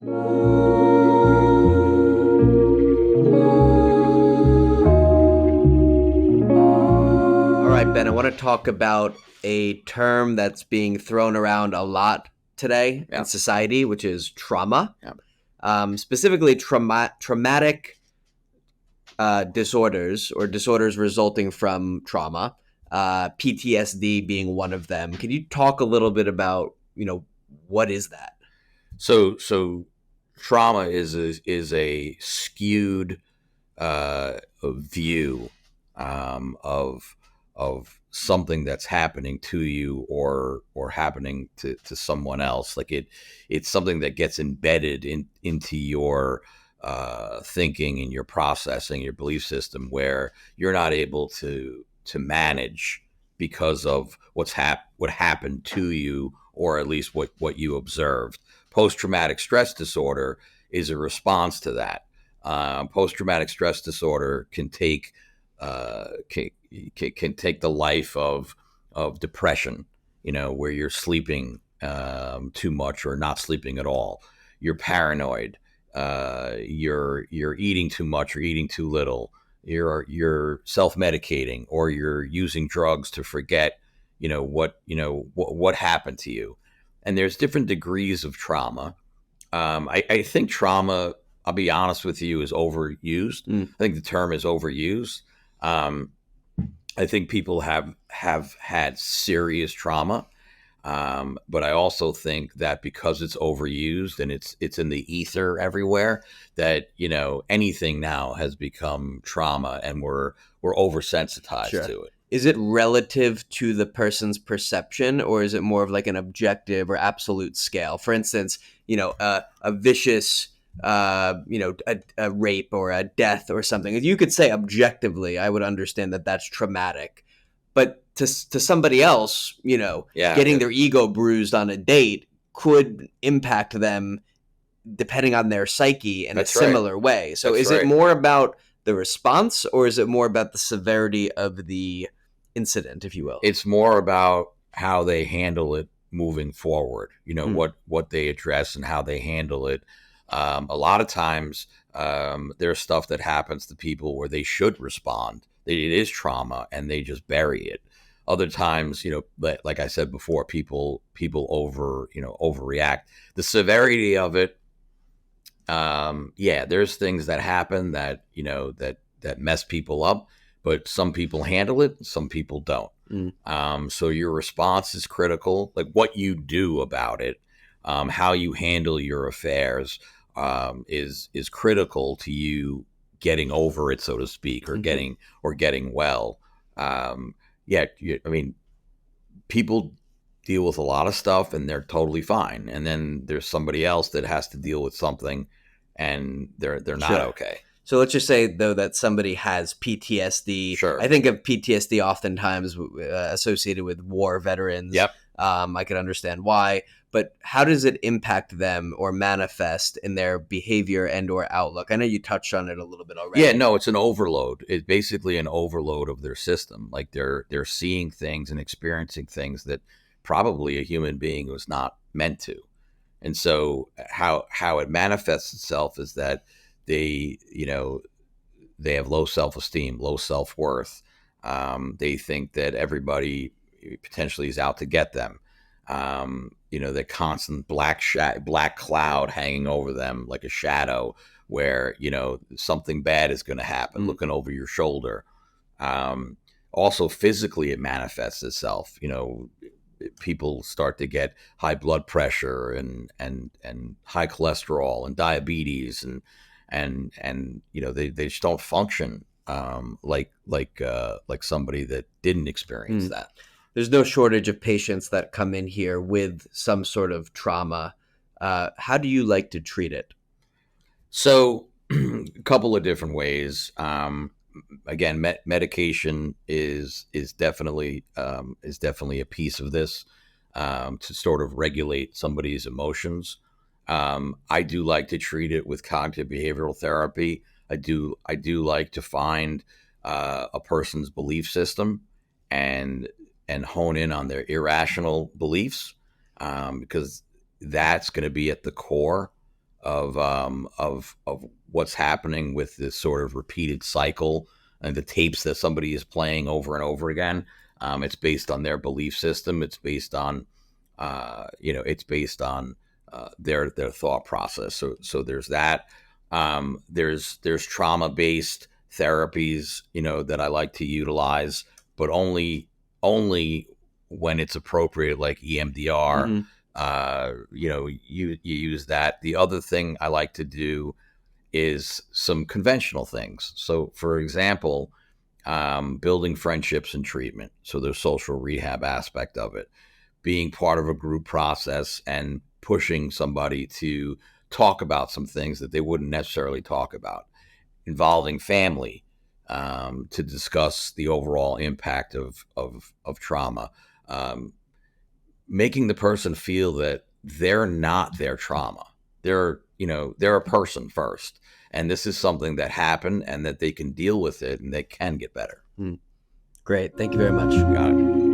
All right, Ben, I want to talk about a term that's being thrown around a lot today in Yeah. society, which is trauma. Yeah. Specifically, traumatic disorders or disorders resulting from trauma, PTSD being one of them. Can you talk a little bit about, what is that? So trauma is a skewed view of something that's happening to you or happening to someone else. Like it's something that gets embedded into your thinking and your processing, your belief system, where you're not able to manage because of what happened to you, or at least what you observed. Post-traumatic stress disorder is a response to that. Post-traumatic stress disorder can take can take the life of depression, where you're sleeping too much or not sleeping at all. You're paranoid. You're eating too much or eating too little. You're self-medicating, or you're using drugs to forget what happened to you. And there's different degrees of trauma. I think trauma, I'll be honest with you, is overused. Mm. I think the term is overused. Um, I think people have had serious trauma, but I also think that because it's overused and it's in the ether everywhere, that anything now has become trauma, and we're oversensitized Sure. to it. Is it relative to the person's perception, or is it more of like an objective or absolute scale? For instance, a vicious, a rape or a death or something. If you could say objectively, I would understand that that's traumatic. But to somebody else, Yeah, getting their ego bruised on a date could impact them depending on their psyche in a that's right. similar way. So That's is it right. more about the response, or is it more about the severity of the incident, if you will? It's more about how they handle it moving forward. Mm. What they address and how they handle it. A lot of times, there's stuff that happens to people where they should respond. It is trauma, and they just bury it. Other times, like I said before, people overreact. The severity of it, yeah, there's things that happen that mess people up, but some people handle it, some people don't. Mm. So your response is critical, like what you do about it, how you handle your affairs, is critical to you getting over it, so to speak, or Mm-hmm. getting well. Yeah, I mean, people deal with a lot of stuff and they're totally fine, and then there's somebody else that has to deal with something and they're not Sure. okay. So let's just say, though, that somebody has PTSD. Sure. I think of PTSD oftentimes associated with war veterans. Yep. I could understand why, but how does it impact them or manifest in their behavior and or outlook? I know you touched on it a little bit already. Yeah, no, it's an overload. It's basically an overload of their system. Like they're seeing things and experiencing things that probably a human being was not meant to. And so how it manifests itself is that they, they have low self-esteem, low self-worth. They think that everybody potentially is out to get them. The constant black cloud hanging over them like a shadow, where something bad is going to happen, Mm. looking over your shoulder. Um, Also, physically, it manifests itself. People start to get high blood pressure and high cholesterol and diabetes, and they just don't function like somebody that didn't experience Mm. that. There's no shortage of patients that come in here with some sort of trauma. How do you like to treat it? So, a couple of different ways. Again, medication is definitely a piece of this, to sort of regulate somebody's emotions. I do like to treat it with cognitive behavioral therapy. I do like to find a person's belief system and hone in on their irrational beliefs, because that's going to be at the core of what's happening with this sort of repeated cycle and the tapes that somebody is playing over and over again. It's based on their belief system. It's based on it's based on their thought process. So there's that. There's trauma based therapies, that I like to utilize, but only when it's appropriate, like EMDR. Mm-hmm. You use that. The other thing I like to do is some conventional things. So, for example, building friendships and treatment. So there's social rehab aspect of it, being part of a group process and pushing somebody to talk about some things that they wouldn't necessarily talk about, involving family, to discuss the overall impact of trauma, um, making the person feel that they're not their trauma. They're a person first, and this is something that happened, and that they can deal with it, and they can get better. Great. Thank you very much. Got it.